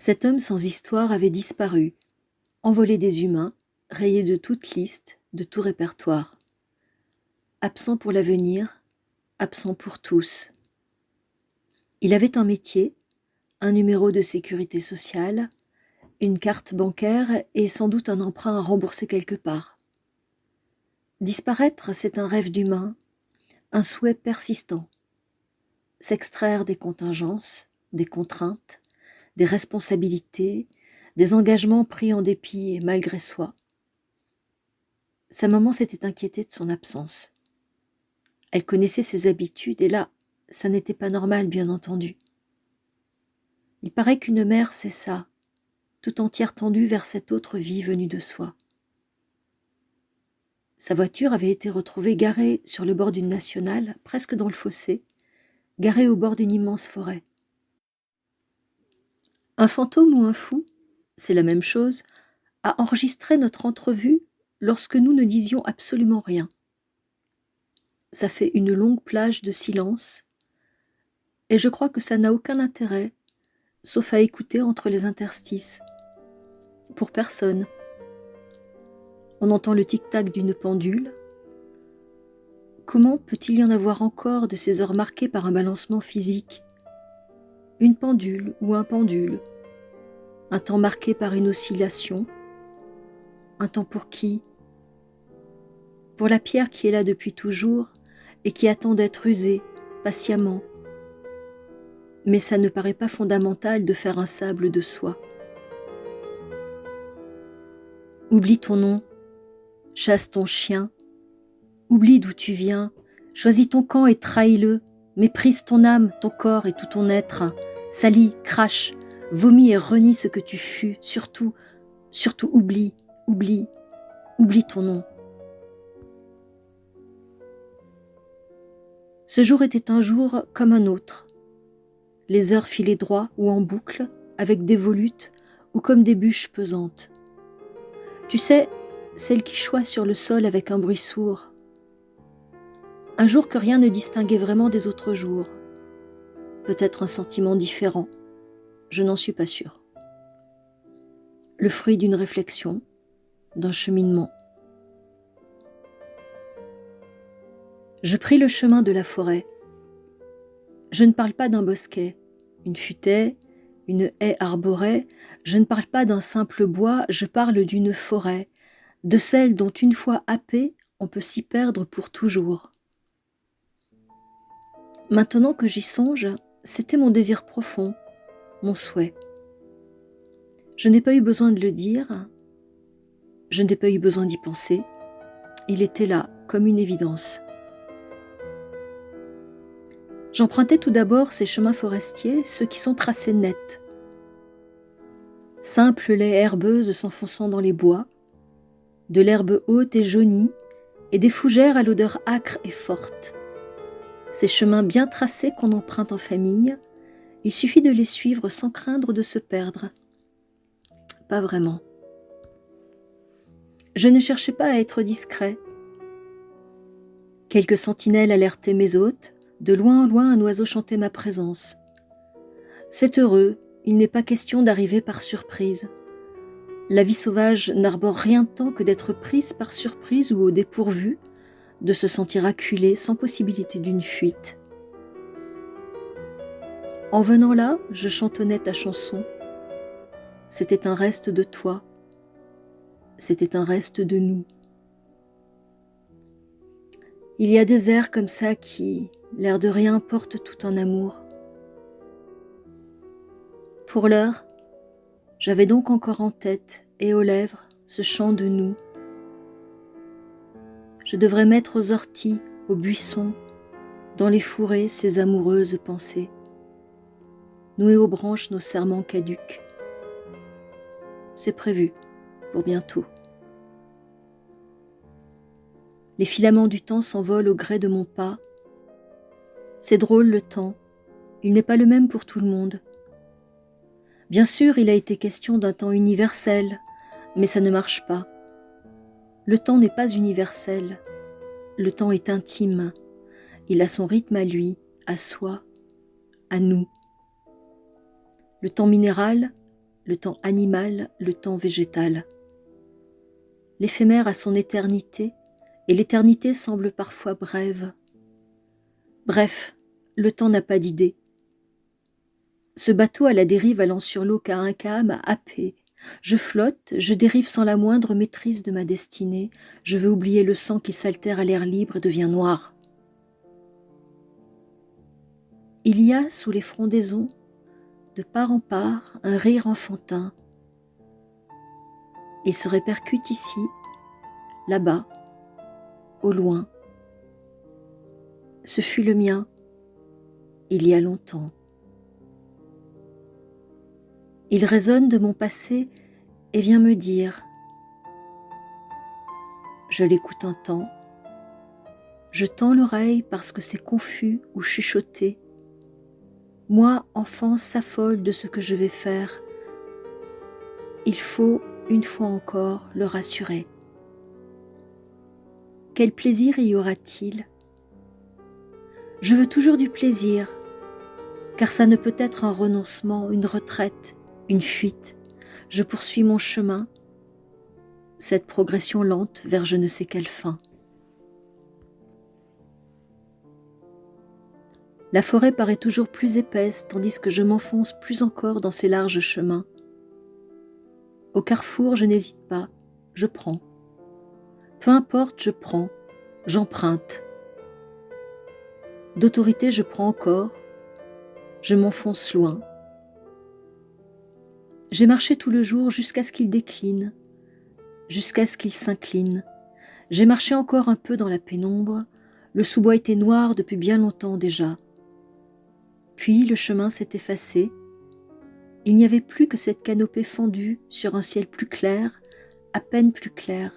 Cet homme sans histoire avait disparu, envolé des humains, rayé de toute liste, de tout répertoire. Absent pour l'avenir, absent pour tous. Il avait un métier, un numéro de sécurité sociale, une carte bancaire et sans doute un emprunt à rembourser quelque part. Disparaître, c'est un rêve d'humain, un souhait persistant. S'extraire des contingences, des contraintes, des responsabilités, des engagements pris en dépit et malgré soi. Sa maman s'était inquiétée de son absence. Elle connaissait ses habitudes et là, ça n'était pas normal, bien entendu. Il paraît qu'une mère, c'est ça, tout entière tendue vers cette autre vie venue de soi. Sa voiture avait été retrouvée garée sur le bord d'une nationale, presque dans le fossé, garée au bord d'une immense forêt. Un fantôme ou un fou, c'est la même chose, a enregistré notre entrevue lorsque nous ne disions absolument rien. Ça fait une longue plage de silence, et je crois que ça n'a aucun intérêt, sauf à écouter entre les interstices. Pour personne. On entend le tic-tac d'une pendule. Comment peut-il y en avoir encore de ces heures marquées par un balancement physique ? Une pendule ou un pendule. Un temps marqué par une oscillation. Un temps pour qui ? Pour la pierre qui est là depuis toujours et qui attend d'être usée, patiemment. Mais ça ne paraît pas fondamental de faire un sable de soi. Oublie ton nom, chasse ton chien, oublie d'où tu viens, choisis ton camp et trahis-le, méprise ton âme, ton corps et tout ton être, salis, crache, vomis et renie ce que tu fus, surtout oublie ton nom. Ce jour était un jour comme un autre. Les heures filaient droit ou en boucle, avec des volutes ou comme des bûches pesantes. Tu sais, celles qui choient sur le sol avec un bruit sourd. Un jour que rien ne distinguait vraiment des autres jours. Peut-être un sentiment différent, je n'en suis pas sûre. Le fruit d'une réflexion, d'un cheminement. Je pris le chemin de la forêt. Je ne parle pas d'un bosquet, une futaie, une haie arborée, je ne parle pas d'un simple bois, je parle d'une forêt, de celle dont une fois happé, on peut s'y perdre pour toujours. Maintenant que j'y songe, c'était mon désir profond, mon souhait. Je n'ai pas eu besoin de le dire, je n'ai pas eu besoin d'y penser, il était là, comme une évidence. J'empruntais tout d'abord ces chemins forestiers, ceux qui sont tracés nets. Simples laies herbeuses s'enfonçant dans les bois, de l'herbe haute et jaunie, et des fougères à l'odeur âcre et forte. Ces chemins bien tracés qu'on emprunte en famille, il suffit de les suivre sans craindre de se perdre. Pas vraiment. Je ne cherchais pas à être discret. Quelques sentinelles alertaient mes hôtes, de loin en loin un oiseau chantait ma présence. C'est heureux, il n'est pas question d'arriver par surprise. La vie sauvage n'arbore rien de tant que d'être prise par surprise ou au dépourvu, de se sentir acculée sans possibilité d'une fuite. En venant là, je chantonnais ta chanson. C'était un reste de toi. C'était un reste de nous. Il y a des airs comme ça qui, l'air de rien, portent tout en amour. Pour l'heure, j'avais donc encore en tête et aux lèvres ce chant de nous. Je devrais mettre aux orties, aux buissons, dans les fourrés ces amoureuses pensées, nouer aux branches nos serments caducs. C'est prévu pour bientôt. Les filaments du temps s'envolent au gré de mon pas. C'est drôle le temps, il n'est pas le même pour tout le monde. Bien sûr, il a été question d'un temps universel, mais ça ne marche pas. Le temps n'est pas universel, le temps est intime. Il a son rythme à lui, à soi, à nous. Le temps minéral, le temps animal, le temps végétal. L'éphémère a son éternité, et l'éternité semble parfois brève. Bref, le temps n'a pas d'idée. Ce bateau à la dérive allant sur l'eau Caïnca m'a happé. Je flotte, je dérive sans la moindre maîtrise de ma destinée. Je veux oublier le sang qui s'altère à l'air libre et devient noir. Il y a, sous les frondaisons, de part en part, un rire enfantin. Il se répercute ici, là-bas, au loin. Ce fut le mien, il y a longtemps. Il résonne de mon passé et vient me dire. Je l'écoute un temps. Je tends l'oreille parce que c'est confus ou chuchoté. Moi, enfant, s'affole de ce que je vais faire. Il faut, une fois encore, le rassurer. Quel plaisir y aura-t-il ? Je veux toujours du plaisir, car ça ne peut être un renoncement, une retraite, une fuite. Je poursuis mon chemin, cette progression lente vers je ne sais quelle fin. La forêt paraît toujours plus épaisse, tandis que je m'enfonce plus encore dans ces larges chemins. Au carrefour, je n'hésite pas, je prends. Peu importe, je prends, j'emprunte. D'autorité, je prends encore, je m'enfonce loin. J'ai marché tout le jour jusqu'à ce qu'il décline, jusqu'à ce qu'il s'incline. J'ai marché encore un peu dans la pénombre, le sous-bois était noir depuis bien longtemps déjà. Puis le chemin s'est effacé, il n'y avait plus que cette canopée fendue sur un ciel plus clair, à peine plus clair.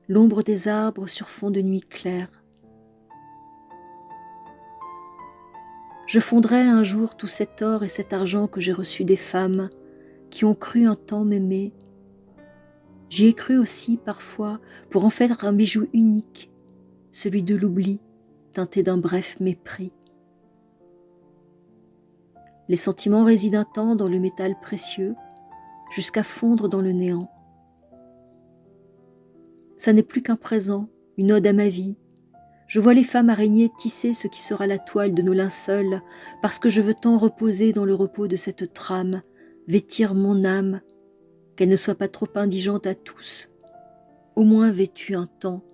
L'ombre des arbres sur fond de nuit claire. Je fondrai un jour tout cet or et cet argent que j'ai reçu des femmes qui ont cru un temps m'aimer. J'y ai cru aussi parfois pour en faire un bijou unique, celui de l'oubli, teinté d'un bref mépris. Les sentiments résident un temps dans le métal précieux, jusqu'à fondre dans le néant. Ça n'est plus qu'un présent, une ode à ma vie. Je vois les femmes araignées tisser ce qui sera la toile de nos linceuls, parce que je veux tant reposer dans le repos de cette trame, vêtir mon âme, qu'elle ne soit pas trop indigente à tous, au moins vêtue un temps.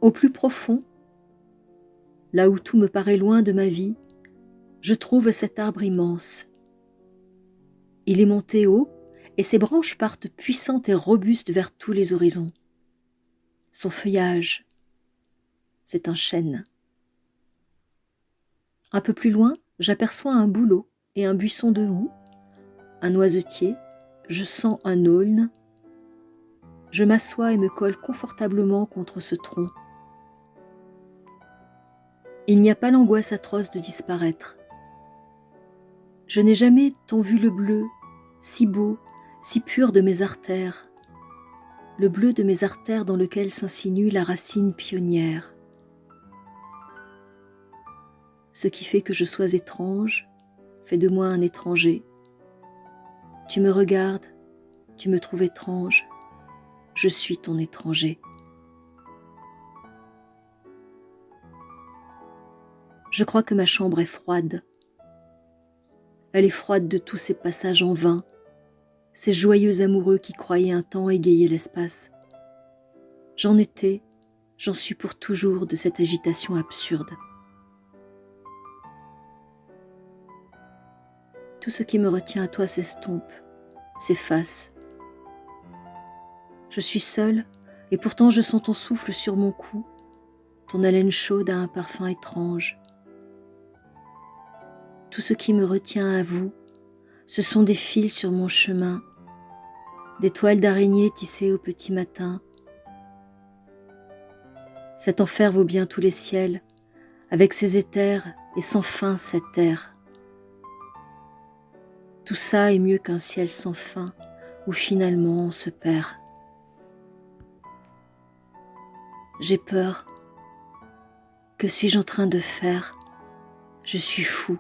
Au plus profond, là où tout me paraît loin de ma vie, je trouve cet arbre immense. Il est monté haut, et ses branches partent puissantes et robustes vers tous les horizons. Son feuillage, c'est un chêne. Un peu plus loin, j'aperçois un bouleau et un buisson de houx, un noisetier, je sens un aulne. Je m'assois et me colle confortablement contre ce tronc. Il n'y a pas l'angoisse atroce de disparaître. Je n'ai jamais tant vu le bleu, si beau, si pur de mes artères, le bleu de mes artères dans lequel s'insinue la racine pionnière. Ce qui fait que je sois étrange, fait de moi un étranger. Tu me regardes, tu me trouves étrange, je suis ton étranger. Je crois que ma chambre est froide. Elle est froide de tous ces passages en vain, ces joyeux amoureux qui croyaient un temps égayer l'espace. J'en étais, j'en suis pour toujours de cette agitation absurde. Tout ce qui me retient à toi s'estompe, s'efface. Je suis seule, et pourtant je sens ton souffle sur mon cou, ton haleine chaude a un parfum étrange. Tout ce qui me retient à vous, ce sont des fils sur mon chemin, des toiles d'araignée tissées au petit matin. Cet enfer vaut bien tous les ciels, avec ses éthers et sans fin cette terre. Tout ça est mieux qu'un ciel sans fin, où finalement on se perd. J'ai peur. Que suis-je en train de faire ? Je suis fou.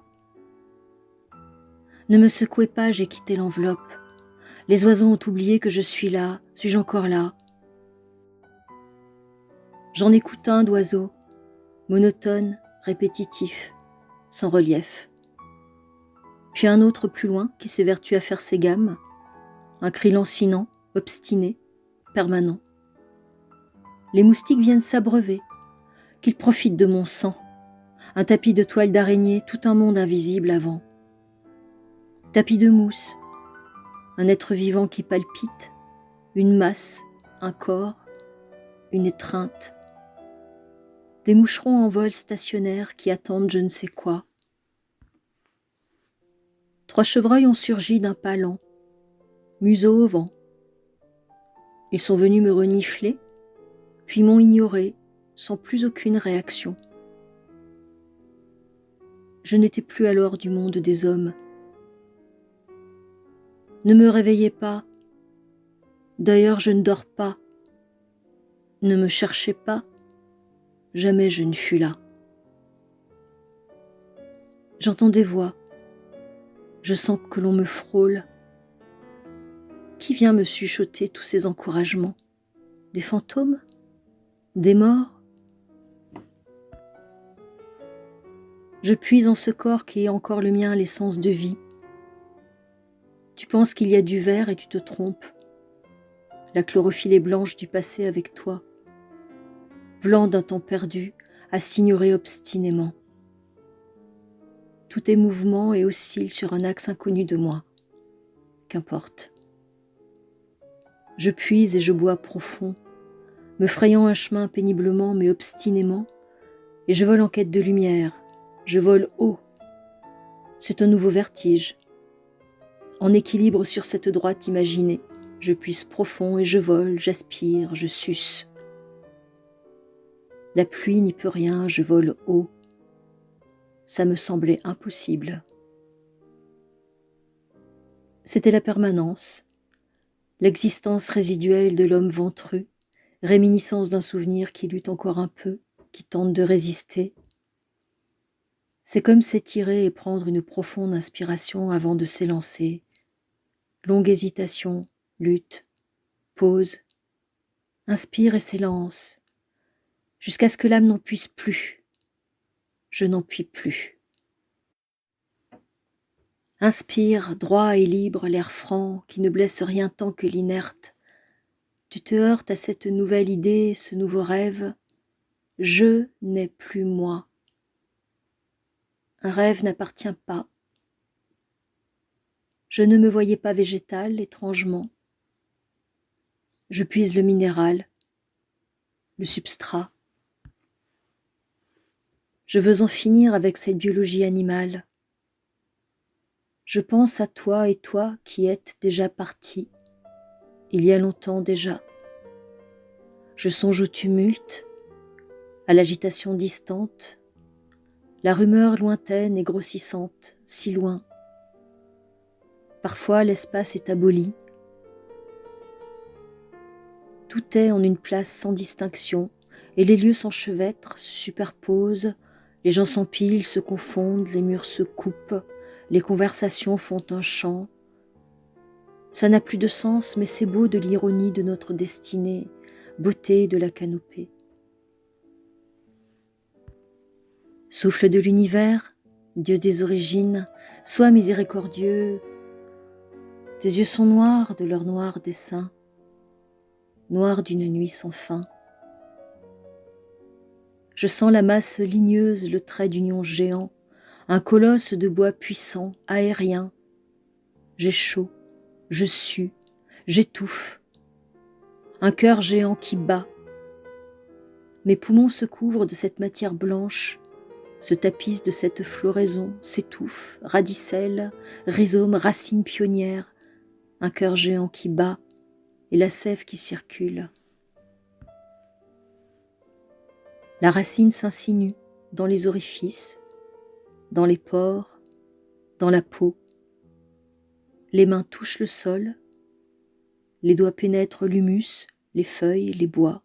Ne me secouez pas, j'ai quitté l'enveloppe. Les oiseaux ont oublié que je suis là. Suis-je encore là? J'en écoute un d'oiseau, monotone, répétitif, sans relief. Puis un autre plus loin qui s'évertue à faire ses gammes, un cri lancinant, obstiné, permanent. Les moustiques viennent s'abreuver, qu'ils profitent de mon sang, un tapis de toile d'araignée, tout un monde invisible avant. Tapis de mousse, un être vivant qui palpite, une masse, un corps, une étreinte. Des moucherons en vol stationnaires qui attendent je ne sais quoi. 3 chevreuils ont surgi d'un pas lent, museau au vent. Ils sont venus me renifler, puis m'ont ignoré, sans plus aucune réaction. Je n'étais plus alors du monde des hommes. Ne me réveillez pas. D'ailleurs, je ne dors pas. Ne me cherchez pas. Jamais je ne fus là. J'entends des voix. Je sens que l'on me frôle. Qui vient me chuchoter tous ces encouragements? Des fantômes? Des morts? Je puise en ce corps qui est encore le mien l'essence de vie. Tu penses qu'il y a du vert et tu te trompes. La chlorophylle est blanche du passé avec toi. Blanc d'un temps perdu, à s'ignorer obstinément. Tout est mouvement et oscille sur un axe inconnu de moi. Qu'importe. Je puise et je bois profond, me frayant un chemin péniblement mais obstinément, et je vole en quête de lumière, je vole haut. C'est un nouveau vertige. En équilibre sur cette droite imaginée, je puise profond et je vole, j'aspire, je suce. La pluie n'y peut rien, je vole haut. Ça me semblait impossible. C'était la permanence, l'existence résiduelle de l'homme ventru, réminiscence d'un souvenir qui lutte encore un peu, qui tente de résister. C'est comme s'étirer et prendre une profonde inspiration avant de s'élancer. Longue hésitation, lutte, pause, inspire et s'élance, jusqu'à ce que l'âme n'en puisse plus. Je n'en puis plus. Inspire, droit et libre, l'air franc, qui ne blesse rien tant que l'inerte. Tu te heurtes à cette nouvelle idée, ce nouveau rêve. Je n'ai plus moi. Un rêve n'appartient pas. Je ne me voyais pas végétal, étrangement. Je puise le minéral, le substrat. Je veux en finir avec cette biologie animale. Je pense à toi et toi qui êtes déjà partis, il y a longtemps déjà. Je songe au tumulte, à l'agitation distante, la rumeur lointaine et grossissante, si loin. Parfois l'espace est aboli. Tout est en une place sans distinction, et les lieux s'enchevêtrent, se superposent, les gens s'empilent, se confondent, les murs se coupent, les conversations font un chant. Ça n'a plus de sens, mais c'est beau de l'ironie de notre destinée, beauté de la canopée. Souffle de l'univers, Dieu des origines, sois miséricordieux. Tes yeux sont noirs de leur noir dessein, noirs d'une nuit sans fin. Je sens la masse ligneuse, le trait d'union géant, un colosse de bois puissant, aérien. J'ai chaud, je sue, j'étouffe. Un cœur géant qui bat. Mes poumons se couvrent de cette matière blanche, se tapissent de cette floraison, s'étouffent, radicelles, rhizomes, racines pionnières. Un cœur géant qui bat et la sève qui circule. La racine s'insinue dans les orifices, dans les pores, dans la peau. Les mains touchent le sol, les doigts pénètrent l'humus, les feuilles, les bois.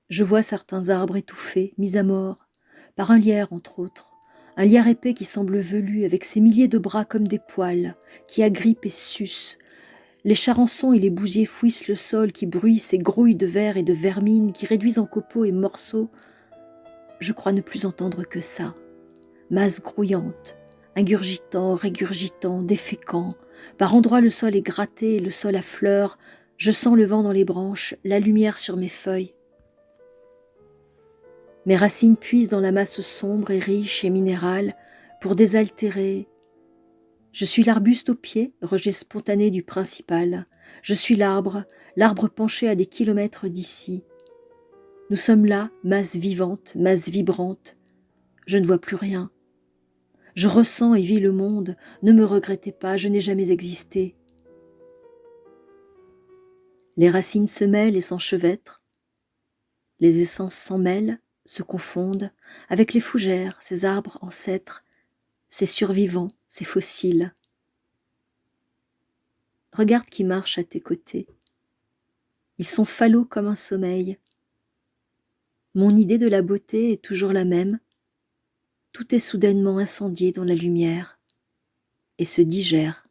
Je vois certains arbres étouffés, mis à mort, par un lierre entre autres, un lierre épais qui semble velu, avec ses milliers de bras comme des poils, qui agrippent et sucent. Les charançons et les bousiers fouissent le sol, qui bruissent et grouillent de vers et de vermine, qui réduisent en copeaux et morceaux. Je crois ne plus entendre que ça. Masse grouillante, ingurgitant, régurgitant, déféquant. Par endroits le sol est gratté, le sol à fleurs. Je sens le vent dans les branches, la lumière sur mes feuilles. Mes racines puisent dans la masse sombre et riche et minérale pour désaltérer. Je suis l'arbuste au pied, rejet spontané du principal. Je suis l'arbre penché à des kilomètres d'ici. Nous sommes là, masse vivante, masse vibrante. Je ne vois plus rien. Je ressens et vis le monde. Ne me regrettez pas, je n'ai jamais existé. Les racines se mêlent et s'enchevêtrent. Les essences s'en mêlent, se confondent avec les fougères, ces arbres ancêtres, ces survivants, ces fossiles. Regarde qui marche à tes côtés. Ils sont falots comme un sommeil. Mon idée de la beauté est toujours la même. Tout est soudainement incendié dans la lumière et se digère.